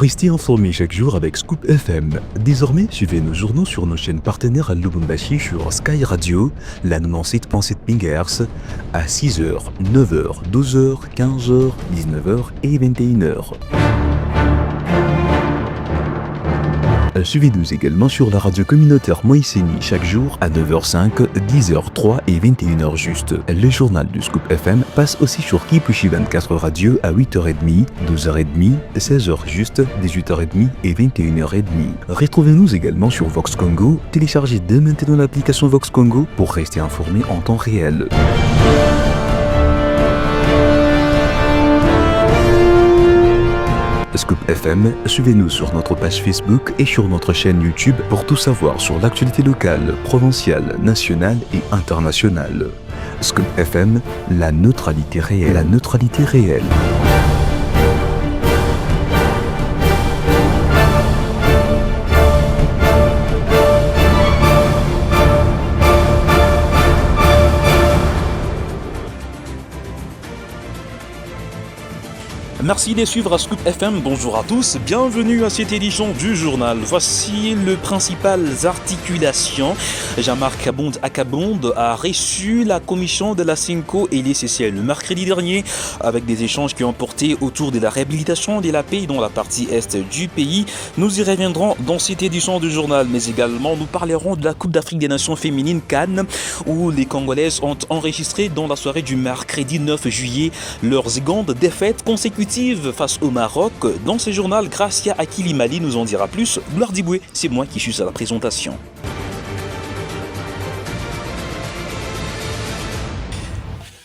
Restez informés chaque jour avec Scoop FM. Désormais, suivez nos journaux sur nos chaînes partenaires à Lubumbashi sur Sky Radio, la 97.7 MHz, à 6h, 9h, 12h, 15h, 19h et 21h. Suivez-nous également sur la radio communautaire Moïseni chaque jour à 9h05, 10h03 et 21h juste. Le journal du Scoop FM passe aussi sur Kipushi 24 Radio à 8h30, 12h30, 16h juste, 18h30 et 21h30. Retrouvez-nous également sur Vox Congo. Téléchargez dès maintenant l'application Vox Congo pour rester informé en temps réel. Scoop FM, suivez-nous sur notre page Facebook et sur notre chaîne YouTube pour tout savoir sur l'actualité locale, provinciale, nationale et internationale. Scoop FM, la neutralité réelle. La neutralité réelle. Merci de suivre à Scoop FM, bonjour à tous, bienvenue à cette édition du journal. Voici les principales articulations. Jean-Marc Akabonde a reçu la commission de la Cinco et l'ECC le mercredi dernier avec des échanges qui ont porté autour de la réhabilitation de la paix dans la partie est du pays. Nous y reviendrons dans cette édition du journal, mais également nous parlerons de la Coupe d'Afrique des Nations féminines Cannes où les Congolaises ont enregistré dans la soirée du mercredi 9 juillet leur seconde défaite consécutive face au Maroc. Dans ce journal, Gracia Akilimali nous en dira plus. Gloire Diboué, c'est moi qui suis à la présentation.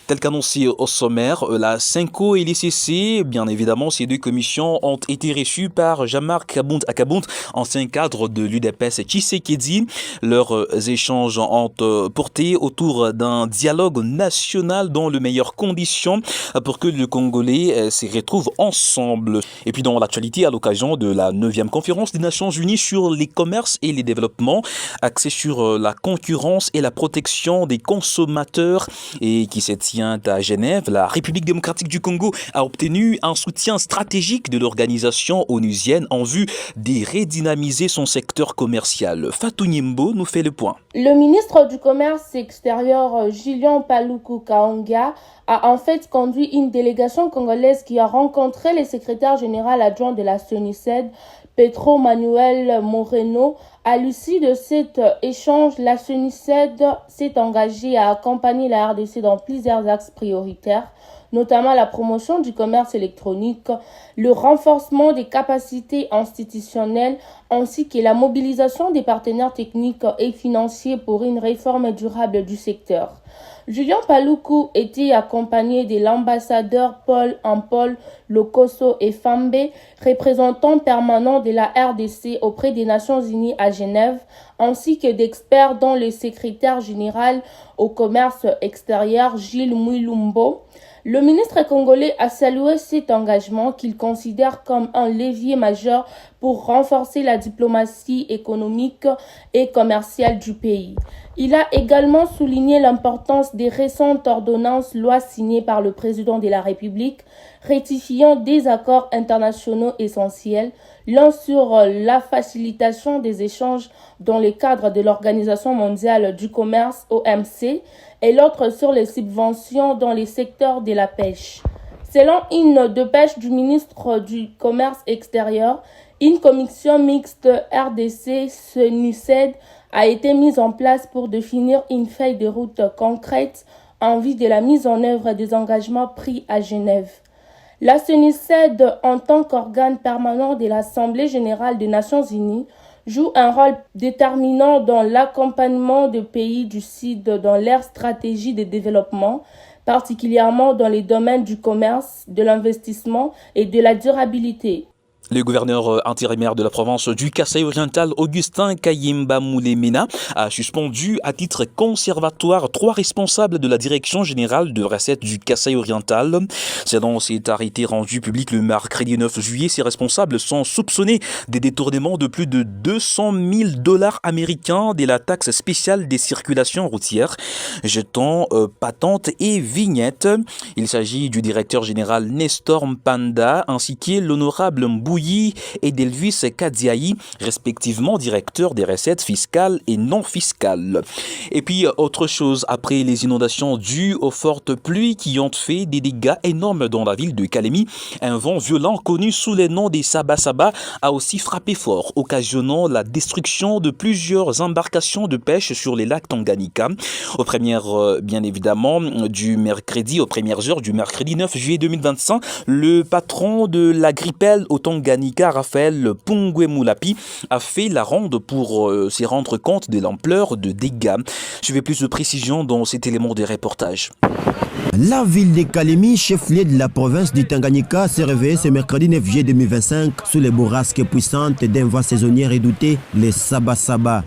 Tel qu'annoncé au sommaire, la Cinco et l'ECC, bien évidemment, ces deux commissions ont été reçues par Jean-Marc Akabonde, ancien cadre de l'UDPS Tshisekedi. Leurs échanges ont porté autour d'un dialogue national dans les meilleures conditions pour que les Congolais se retrouvent ensemble. Et puis dans l'actualité, à l'occasion de la 9e conférence des Nations Unies sur les commerces et les développements, axée sur la concurrence et la protection des consommateurs et qui s'est à Genève, la République démocratique du Congo a obtenu un soutien stratégique de l'organisation onusienne en vue de redynamiser son secteur commercial. Fatou Nyimbo nous fait le point. Le ministre du Commerce extérieur, Julien Paluku Kaonga, a en fait conduit une délégation congolaise qui a rencontré le secrétaire général adjoint de la SONICED, Pedro Manuel Moreno. À l'issue de cet échange, la SONICED s'est engagée à accompagner la RDC dans plusieurs axes prioritaires, notamment la promotion du commerce électronique, le renforcement des capacités institutionnelles ainsi que la mobilisation des partenaires techniques et financiers pour une réforme durable du secteur. Julien Paluku était accompagné de l'ambassadeur Paul Lokoso et Fambe, représentant permanent de la RDC auprès des Nations Unies à Genève, ainsi que d'experts dont le secrétaire général au commerce extérieur Gilles Mwilumbo. Le ministre congolais a salué cet engagement qu'il considère comme un levier majeur pour renforcer la diplomatie économique et commerciale du pays. Il a également souligné l'importance des récentes ordonnances lois signées par le président de la République, ratifiant des accords internationaux essentiels, l'un sur la facilitation des échanges dans le cadre de l'Organisation mondiale du commerce OMC et l'autre sur les subventions dans les secteurs de la pêche. Selon une dépêche du ministre du Commerce extérieur, une commission mixte RDC-SONICED a été mise en place pour définir une feuille de route concrète en vue de la mise en œuvre des engagements pris à Genève. La SONICED, en tant qu'organe permanent de l'Assemblée générale des Nations unies, joue un rôle déterminant dans l'accompagnement des pays du Sud dans leur stratégie de développement, particulièrement dans les domaines du commerce, de l'investissement et de la durabilité. Le gouverneur intérimaire de la province du Kasaï oriental, Augustin Kayimba Moulemena, a suspendu à titre conservatoire 3 responsables de la direction générale de recettes du Kasaï oriental. Selon cet arrêté rendu public le mercredi 9 juillet, ces responsables sont soupçonnés des détournements de plus de 200 000 $ américains de la taxe spéciale des circulations routières, jetons, patentes et vignettes. Il s'agit du directeur général Nestor Mpanda ainsi que l'honorable Mbou Bouyi et d'Elvis Kadiaï, respectivement directeurs des recettes fiscales et non fiscales. Et puis, autre chose, après les inondations dues aux fortes pluies qui ont fait des dégâts énormes dans la ville de Kalemi, un vent violent connu sous le nom des Saba a aussi frappé fort, occasionnant la destruction de plusieurs embarcations de pêche sur les lacs Tanganyika. Aux premières heures du mercredi 9 juillet 2025, le patron de l'Agripel au Tanganyika, Raphaël Pungwe Moulapi, a fait la ronde pour se rendre compte de l'ampleur de dégâts. Je vais plus de précisions dans cet élément de reportage. La ville de Kalemi, chef-lieu de la province du Tanganyika, s'est réveillée ce mercredi 9 juillet 2025 sous les bourrasques puissantes d'un vent saisonnier redouté, les Saba.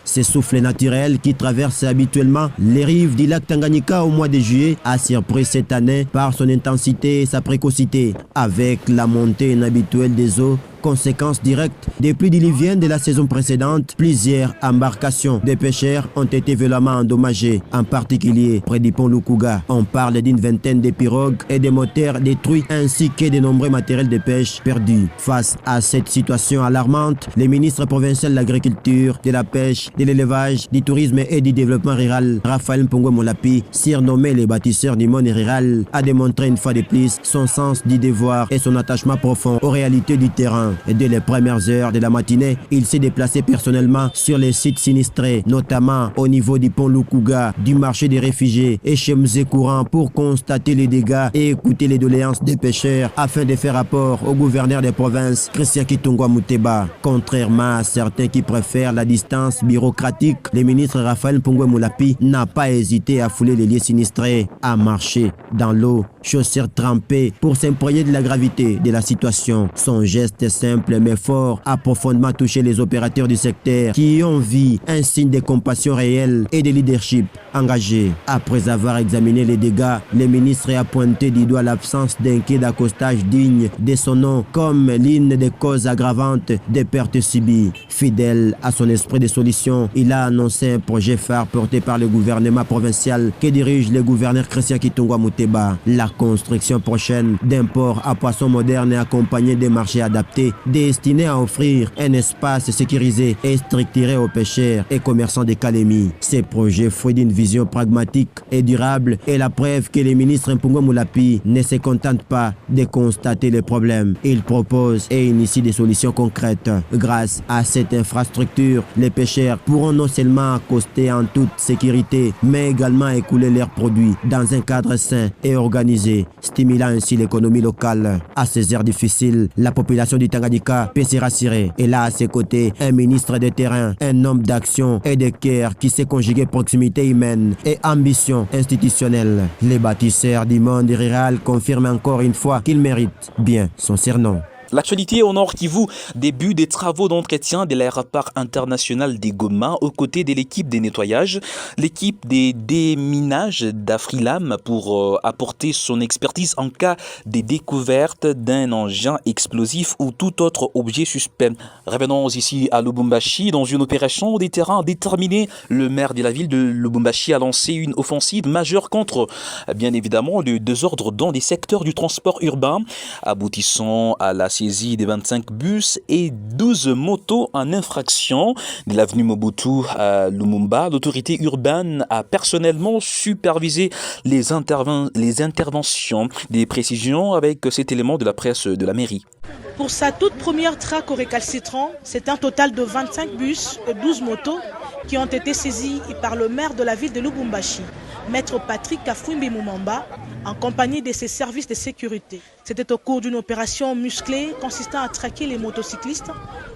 Ce souffle naturel qui traverse habituellement les rives du lac Tanganyika au mois de juillet a surpris cette année par son intensité et sa précocité. Avec la montée inhabituelle des eaux, conséquence directe des pluies diluviennes de la saison précédente, plusieurs embarcations de pêcheurs ont été violemment endommagées, en particulier près du pont Lukuga. On parle d'une vingtaine de pirogues et de moteurs détruits ainsi que de nombreux matériels de pêche perdus. Face à cette situation alarmante, le ministre provincial de l'Agriculture, de la Pêche, de l'Élevage, du Tourisme et du Développement rural, Raphaël Pungwe Moulapi, surnommé les bâtisseurs du monde rural, a démontré une fois de plus son sens du devoir et son attachement profond aux réalités du terrain. Et dès les premières heures de la matinée, il s'est déplacé personnellement sur les sites sinistrés, notamment au niveau du pont Lukuga, du marché des réfugiés et chez Mzé Courant pour constater les dégâts et écouter les doléances des pêcheurs afin de faire rapport au gouverneur des provinces, Christian Kitungwa Muteba. Contrairement à certains qui préfèrent la distance bureaucratique, le ministre Raphaël Pungwe Moulapi n'a pas hésité à fouler les lieux sinistrés, à marcher dans l'eau, chaussures trempées pour s'imprégner de la gravité de la situation. Son geste simple mais fort a profondément touché les opérateurs du secteur qui ont vu un signe de compassion réelle et de leadership engagé. Après avoir examiné les dégâts, le ministre a pointé du doigt l'absence d'un quai d'accostage digne de son nom comme l'une des causes aggravantes des pertes subies. Fidèle à son esprit de solution, il a annoncé un projet phare porté par le gouvernement provincial que dirige le gouverneur Christian Kitungwa Muteba. La construction prochaine d'un port à poissons moderne et accompagné des marchés adaptés destinés à offrir un espace sécurisé et structuré aux pêcheurs et commerçants de Kalemi. Ces projets, fruits d'une vision pragmatique et durable, est la preuve que le ministre Pungwe Moulapi ne se contente pas de constater les problèmes. Il propose et initie des solutions concrètes. Grâce à cette infrastructure, les pêcheurs pourront non seulement accoster en toute sécurité, mais également écouler leurs produits dans un cadre sain et organisé, stimulant ainsi l'économie locale. À ces heures difficiles, la population du Tanganyika peut se rassurer. Et là, à ses côtés, un ministre de terrain, un homme d'action et de cœur qui sait conjuguer proximité humaine et ambition institutionnelle. Les bâtisseurs du monde rural confirment encore une fois qu'il mérite bien son surnom. L'actualité au Nord Kivu, début des travaux d'entretien de l'aéroport international des Goma aux côtés de l'équipe des nettoyages, l'équipe des déminages d'Afrilam pour apporter son expertise en cas de découverte d'un engin explosif ou tout autre objet suspect. Revenons ici à Lubumbashi. Dans une opération des terrains déterminés, le maire de la ville de Lubumbashi a lancé une offensive majeure contre, bien évidemment, le désordre dans les secteurs du transport urbain, aboutissant à la saisie de 25 bus et 12 motos en infraction de l'avenue Mobutu à Lumumba. L'autorité urbaine a personnellement supervisé les interventions. Des précisions avec cet élément de la presse de la mairie. Pour sa toute première traque au récalcitrant, c'est un total de 25 bus et 12 motos qui ont été saisis par le maire de la ville de Lubumbashi, maître Patrick Kafwimbi Mumamba, en compagnie de ses services de sécurité. C'était au cours d'une opération musclée consistant à traquer les motocyclistes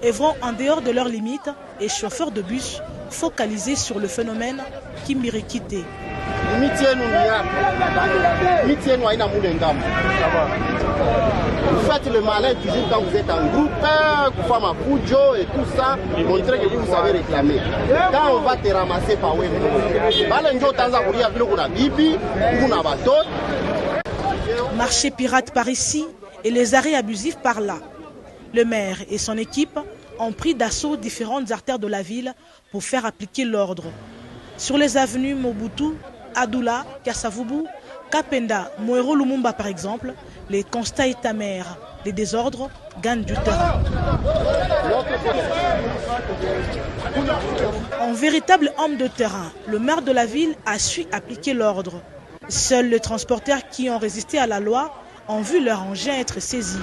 œuvrant en dehors de leurs limites et chauffeurs de bus focalisés sur le phénomène Kimbirikité. Vous faites le malin toujours quand vous êtes en groupe, femme à Fujo et tout ça, montrer que vous savez réclamer. Quand on va te ramasser par où marché pirate par ici et les arrêts abusifs par là. Le maire et son équipe ont pris d'assaut différentes artères de la ville pour faire appliquer l'ordre. Sur les avenues Mobutu, Adoula, Kassavubu, Kapenda, Moero Lumumba par exemple, les constats est amer. Les désordres gagnent du terrain. En véritable homme de terrain, le maire de la ville a su appliquer l'ordre. Seuls les transporteurs qui ont résisté à la loi ont vu leur engin être saisi.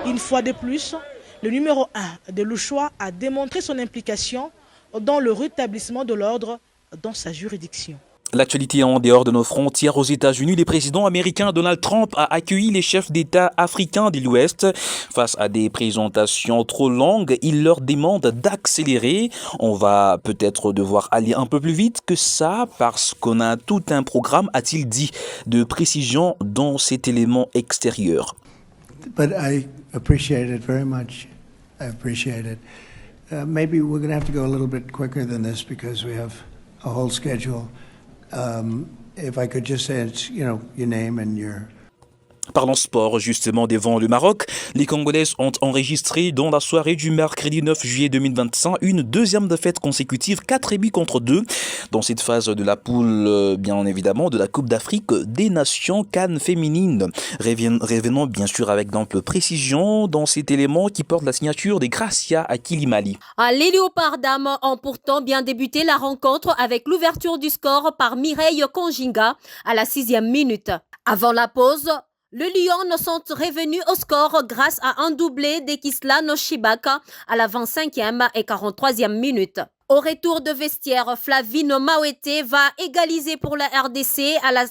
Une fois de plus, le numéro 1 de Louchois a démontré son implication dans le rétablissement de l'ordre dans sa juridiction. L'actualité en dehors de nos frontières aux États-Unis, le président américain Donald Trump a accueilli les chefs d'État africains de l'Ouest. Face à des présentations trop longues, il leur demande d'accélérer. On va peut-être devoir aller un peu plus vite que ça parce qu'on a tout un programme, a-t-il dit, de précision dans cet élément extérieur. But I appreciate it very much. I appreciate it. Maybe we're going to have to go a little bit quicker than this because we have a whole schedule. If I could just say it's, your name and your... Parlons sport, justement, devant le Maroc. Les Congolaises ont enregistré dans la soirée du mercredi 9 juillet 2025 une deuxième défaite consécutive, 4-2 dans cette phase de la poule, bien évidemment, de la Coupe d'Afrique des Nations CAN féminine. Revenons bien sûr avec d'ample précision dans cet élément qui porte la signature des Gracia à Kilimali. Les Léopards dames ont pourtant bien débuté la rencontre avec l'ouverture du score par Mireille Konjinga à la 6e minute. Avant la pause, les Lions sont revenus au score grâce à un doublé d'Ekisla Noshibaka à la 25e et 43e minute. Au retour de vestiaire, Flavine Mawete va égaliser pour la RDC à la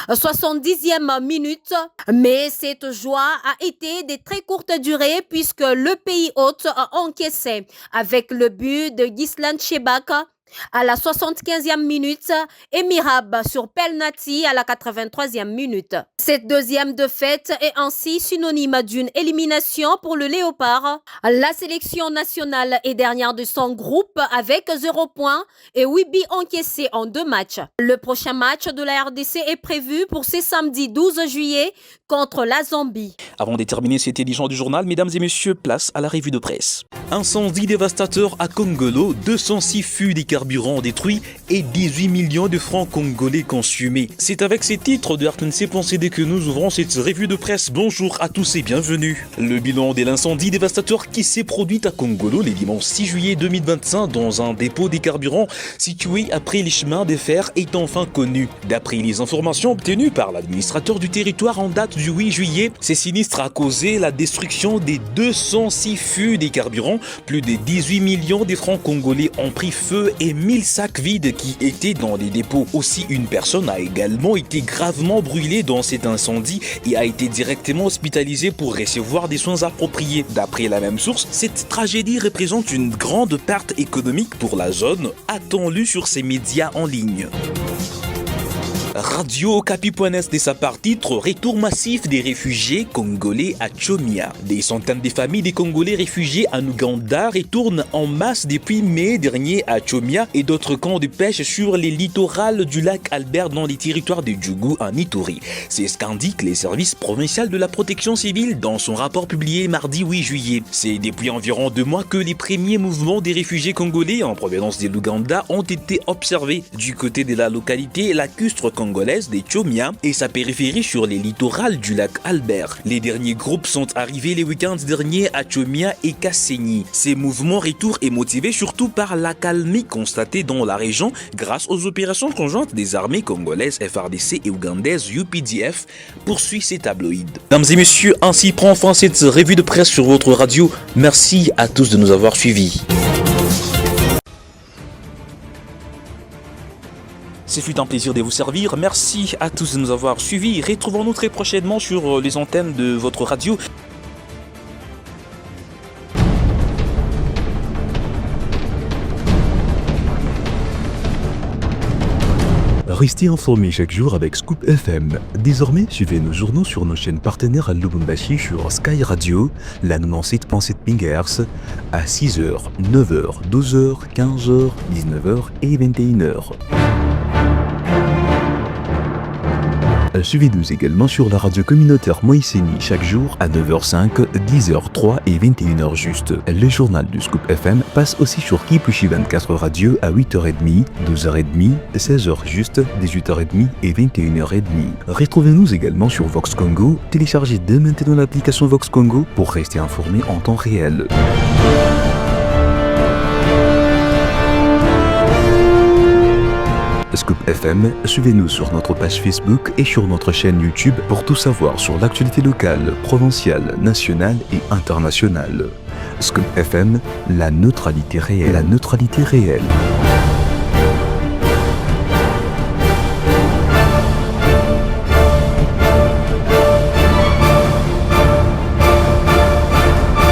70e minute. Mais cette joie a été de très courte durée puisque le pays hôte a encaissé avec le but de Gislan Chebaka à la 75e minute et Mirab sur penalty à la 83e minute. Cette deuxième défaite est ainsi synonyme d'une élimination pour le Léopard. La sélection nationale est dernière de son groupe avec 0 points et 8 buts encaissés en 2 matchs. Le prochain match de la RDC est prévu pour ce samedi 12 juillet contre la Zambie. Avant de terminer cette édition du journal, mesdames et messieurs, place à la revue de presse. Incendie dévastateur à Kongolo, 206 fûts des carburants détruits et 18 millions de francs congolais consumés. C'est avec ces titres de RTNC.cd que nous ouvrons cette revue de presse. Bonjour à tous et bienvenue. Le bilan de l'incendie dévastateur qui s'est produit à Kongolo le dimanche 6 juillet 2025 dans un dépôt des carburants situé après les chemins de fer est enfin connu. D'après les informations obtenues par l'administrateur du territoire en date du 8 juillet, ces sinistres a causé la destruction des 206 fûts des carburants. Plus de 18 millions de francs congolais ont pris feu et 1000 sacs vides qui étaient dans les dépôts. Aussi, une personne a également été gravement brûlée dans cet incendie et a été directement hospitalisée pour recevoir des soins appropriés. D'après la même source, cette tragédie représente une grande perte économique pour la zone, a-t-on lu sur ces médias en ligne. Radio Okapi.net de sa part titre Retour massif des réfugiés congolais à Chomia. Des centaines de familles des Congolais réfugiés en Ouganda retournent en masse depuis mai dernier à Chomia et d'autres camps de pêche sur les littorales du lac Albert dans les territoires de Djougou en Ituri. C'est ce qu'indique les services provinciaux de la protection civile dans son rapport publié mardi 8 juillet. C'est depuis environ 2 mois que les premiers mouvements des réfugiés congolais en provenance de l'Ouganda ont été observés du côté de la localité lacustre congolaise de Chomia et sa périphérie sur les littorales du lac Albert. Les derniers groupes sont arrivés les week-ends derniers à Chomia et Kassenyi. Ces mouvements retour est motivé surtout par l'accalmie constatée dans la région grâce aux opérations conjointes des armées congolaises FARDC et ougandaises UPDF, poursuit ces tabloïds. Mesdames et messieurs, ainsi prend fin cette revue de presse sur votre radio. Merci à tous de nous avoir suivis. Ce fut un plaisir de vous servir. Merci à tous de nous avoir suivis. Retrouvons-nous très prochainement sur les antennes de votre radio. Restez informés chaque jour avec Scoop FM. Désormais, suivez nos journaux sur nos chaînes partenaires à Lubumbashi sur Sky Radio, la 97.7 MHz, à 6h, 9h, 12h, 15h, 19h et 21h. Suivez-nous également sur la radio communautaire Moïseni chaque jour à 9h05, 10h03 et 21h juste. Le journal du Scoop FM passe aussi sur Kipushi 24 Radio à 8h30, 12h30, 16h juste, 18h30 et 21h30. Retrouvez-nous également sur Vox Congo. Téléchargez dès maintenant l'application Vox Congo pour rester informé en temps réel. Scoop FM, suivez-nous sur notre page Facebook et sur notre chaîne YouTube pour tout savoir sur l'actualité locale, provinciale, nationale et internationale. Scoop FM, la neutralité réelle. La neutralité réelle.